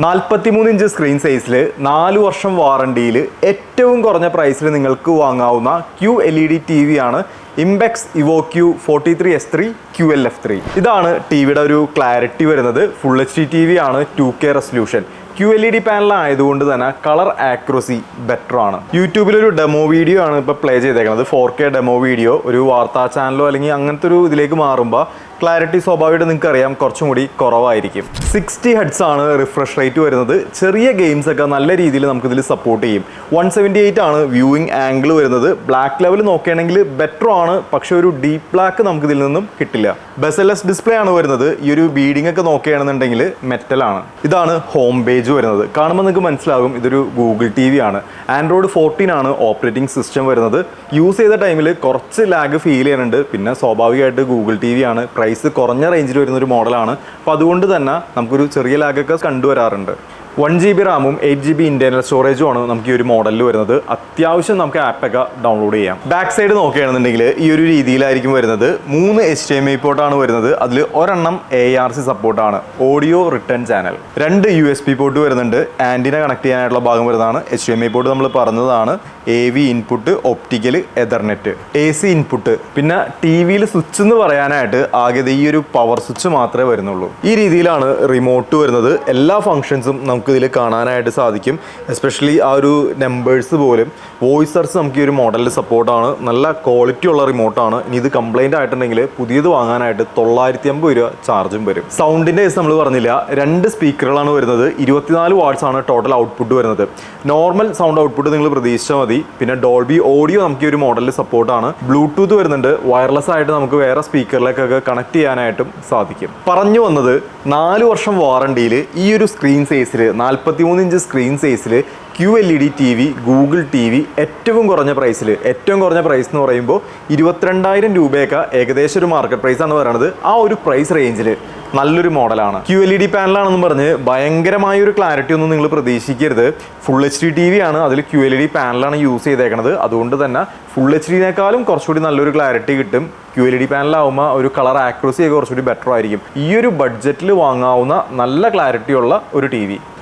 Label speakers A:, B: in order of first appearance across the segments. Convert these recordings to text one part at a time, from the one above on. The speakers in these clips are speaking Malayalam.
A: 43 ഇഞ്ച് സ്ക്രീൻ സൈസിൽ 4 വർഷം വാറണ്ടിയിൽ ഏറ്റവും കുറഞ്ഞ പ്രൈസിൽ നിങ്ങൾക്ക് വാങ്ങാവുന്ന QLED TV ആണ് ഇംപെക്സ് ഇവോക്യൂ Q43S3 QLF3. ഇതാണ് ടിവിയുടെ ഒരു ക്ലാരിറ്റി വരുന്നത്. ഫുൾ HD TV ആണ്, 2K റെസൊല്യൂഷൻ. QLED പാനൽ ആയതുകൊണ്ട് തന്നെ കളർ ആക്യുറസി ബെറ്റർ ആണ്. യൂട്യൂബിലൊരു ഡെമോ വീഡിയോ ആണ് ഇപ്പോൾ പ്ലേ ചെയ്തേക്കുന്നത്. 4K demo video. ഒരു വാർത്താ ചാനലോ അല്ലെങ്കിൽ അങ്ങനത്തെ ഒരു ഇതിലേക്ക് മാറുമ്പോൾ ക്ലാരിറ്റി സ്വാഭാവികമായിട്ട് നിങ്ങൾക്ക് അറിയാം കുറച്ചും കൂടി കുറവായിരിക്കും. 60 Hz ആണ് റിഫ്രഷ് റേറ്റ് വരുന്നത്. ചെറിയ ഗെയിംസ് ഒക്കെ നല്ല രീതിയിൽ നമുക്കിതിൽ സപ്പോർട്ട് ചെയ്യും. 178 ആണ് വ്യൂയിങ് ആംഗിൾ വരുന്നത്. ബ്ലാക്ക് ലെവൽ നോക്കുകയാണെങ്കിൽ ബെറ്റർ ആണ്, പക്ഷെ ഒരു ഡീപ്പ് ബ്ലാക്ക് നമുക്കിതിൽ നിന്നും കിട്ടില്ല. ബെസലെസ് ഡിസ്പ്ലേ ആണ് വരുന്നത്. ഈ ഒരു ബീഡിംഗ് ഒക്കെ നോക്കുകയാണെന്നുണ്ടെങ്കിൽ മെറ്റൽ ആണ്. ഇതാണ് ഹോം പേജ് വരുന്നത്. കാണുമ്പോൾ നിങ്ങൾക്ക് മനസ്സിലാകും ഇതൊരു ഗൂഗിൾ TV ആണ്. ആൻഡ്രോയിഡ് 14 ആണ് ഓപ്പറേറ്റിംഗ് സിസ്റ്റം വരുന്നത്. യൂസ് ചെയ്ത ടൈമിൽ കുറച്ച് ലാഗ് ഫീൽ ചെയ്യുന്നുണ്ട്. പിന്നെ സ്വാഭാവികമായിട്ട് ഗൂഗിൾ TV ആണ്, പ്രൈസ് കുറഞ്ഞ റേഞ്ചിൽ വരുന്നൊരു മോഡലാണ്. അപ്പോൾ അതുകൊണ്ട് തന്നെ നമുക്കൊരു ചെറിയ ലാഗൊക്കെ കണ്ടുവരാറുണ്ട്. 1GB റാമും 8GB ഇന്റേണൽ സ്റ്റോറേജും ആണ് നമുക്ക് ഈ ഒരു മോഡലിൽ വരുന്നത്. അത്യാവശ്യം നമുക്ക് ആപ്പൊക്കെ ഡൗൺലോഡ് ചെയ്യാം. ബാക്ക് സൈഡ് നോക്കുകയാണെന്നുണ്ടെങ്കിൽ ഈ ഒരു രീതിയിലായിരിക്കും വരുന്നത്. 3 HDMI പോർട്ടാണ് വരുന്നത്. അതിൽ ഒരെണ്ണം ARC സപ്പോർട്ടാണ്, audio return channel. 2 USB port വരുന്നുണ്ട്. ആൻറ്റിന കണക്ട് ചെയ്യാനായിട്ടുള്ള ഭാഗം വരുന്നതാണ്. HDMI പോർട്ട് നമ്മൾ പറഞ്ഞതാണ്. AV input, optical, Ethernet, AC input. പിന്നെ TVയിൽ സ്വിച്ച് എന്ന് പറയാനായിട്ട് ആകെ ഈ ഒരു പവർ സ്വിച്ച് മാത്രമേ വരുന്നുള്ളൂ. ഈ രീതിയിലാണ് റിമോട്ട് വരുന്നത്. എല്ലാ ഫംഗ്ഷൻസും നമുക്ക് ഇതിൽ കാണാനായിട്ട് സാധിക്കും. എസ്പെഷ്യലി ആ ഒരു നമ്പേഴ്സ് പോലും വോയിസ് സെർച്ച് നമുക്ക് ഈ ഒരു മോഡലിൽ സപ്പോർട്ടാണ്. നല്ല ക്വാളിറ്റി ഉള്ള റിമോട്ടാണ്. ഇനി ഇത് കംപ്ലൈൻറ്റ് ആയിട്ടുണ്ടെങ്കിൽ പുതിയത് വാങ്ങാനായിട്ട് 950 രൂപ ചാർജും വരും. സൗണ്ടിൻ്റെ കേസ് നമ്മൾ പറഞ്ഞില്ല. 2 സ്പീക്കറുകളാണ് വരുന്നത്. 24 വാട്ട്സ് ആണ് ടോട്ടൽ ഔട്ട്പുട്ട് വരുന്നത്. നോർമൽ സൗണ്ട് ഔട്ട്പുട്ട് നിങ്ങൾ പ്രതീക്ഷിച്ചാൽ മതി. പിന്നെ ഡോൾബി ഓഡിയോ നമുക്ക് ഈ ഒരു മോഡലിൽ സപ്പോർട്ടാണ്. ബ്ലൂടൂത്ത് വരുന്നുണ്ട്. വയർലെസ് ആയിട്ട് നമുക്ക് വേറെ സ്പീക്കറിലേക്കൊക്കെ കണക്ട് ചെയ്യാനായിട്ടും സാധിക്കും. പറഞ്ഞു വന്നത് 4 വർഷം വാറണ്ടിയിൽ ഈ ഒരു സ്ക്രീൻ സൈസിൽ 43 ഇഞ്ച് സ്ക്രീൻ സൈസിൽ QLED TV ഗൂഗിൾ TV ഏറ്റവും കുറഞ്ഞ പ്രൈസിൽ, ഏറ്റവും കുറഞ്ഞ പ്രൈസ് എന്ന് പറയുമ്പോൾ 22,000 രൂപയൊക്കെ ഏകദേശം ഒരു മാർക്കറ്റ് പ്രൈസാണ് പറയുന്നത്. ആ ഒരു പ്രൈസ് റേഞ്ചിൽ നല്ലൊരു മോഡലാണ്. QLED പാനലാണെന്ന് പറഞ്ഞ് ഭയങ്കരമായൊരു ക്ലാരിറ്റി ഒന്നും നിങ്ങൾ പ്രതീക്ഷിക്കരുത്. ഫുൾ HD TV ആണ്, അതിൽ QLED പാനലാണ് യൂസ് ചെയ്തേക്കുന്നത്. അതുകൊണ്ട് തന്നെ ഫുൾ HDനേക്കാളും കുറച്ചുകൂടി നല്ലൊരു ക്ലാരിറ്റി കിട്ടും. QLED പാനലാവുമ്പോൾ ഒരു കളർ ആക്യുറസി ഒക്കെ കുറച്ചുകൂടി ബെറ്റർ ആയിരിക്കും. ഈ ഒരു ബഡ്ജറ്റിൽ വാങ്ങാവുന്ന നല്ല ക്ലാരിറ്റി ഉള്ള ഒരു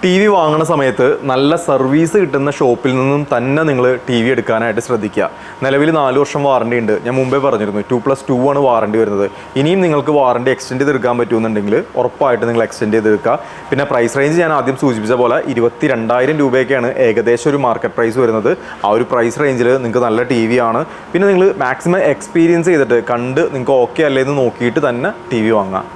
A: TV വാങ്ങുന്ന സമയത്ത് നല്ല സർവീസ് കിട്ടുന്ന ഷോപ്പിൽ നിന്നും തന്നെ നിങ്ങൾ TV എടുക്കാനായിട്ട് ശ്രദ്ധിക്കുക. നിലവിൽ 4 വർഷം വാറണ്ടി ഉണ്ട്. ഞാൻ മുമ്പേ പറഞ്ഞിരുന്നു 2+2 ആണ് വാറണ്ടി വരുന്നത്. ഇനിയും നിങ്ങൾക്ക് വാറണ്ടി എക്സ്റ്റെൻഡ് ചെയ്തെടുക്കാൻ പറ്റുമെന്നുണ്ടെങ്കിൽ ഉറപ്പായിട്ട് നിങ്ങൾ എക്സ്റ്റെൻഡ് ചെയ്തെടുക്കുക. പിന്നെ പ്രൈസ് റേഞ്ച് ഞാൻ ആദ്യം സൂചിപ്പിച്ച പോലെ 22,000 രൂപയൊക്കെയാണ് ഏകദേശം ഒരു മാർക്കറ്റ് പ്രൈസ് വരുന്നത്. ആ ഒരു പ്രൈസ് റേഞ്ചിൽ നിങ്ങൾക്ക് നല്ല TV ആണ്. പിന്നെ നിങ്ങൾ മാക്സിമം എക്സ്പീരിയൻസ് ചെയ്തിട്ട് കണ്ട് നിങ്ങൾക്ക് ഓക്കെ അല്ലേന്ന് നോക്കിയിട്ട് തന്നെ TV വാങ്ങാം.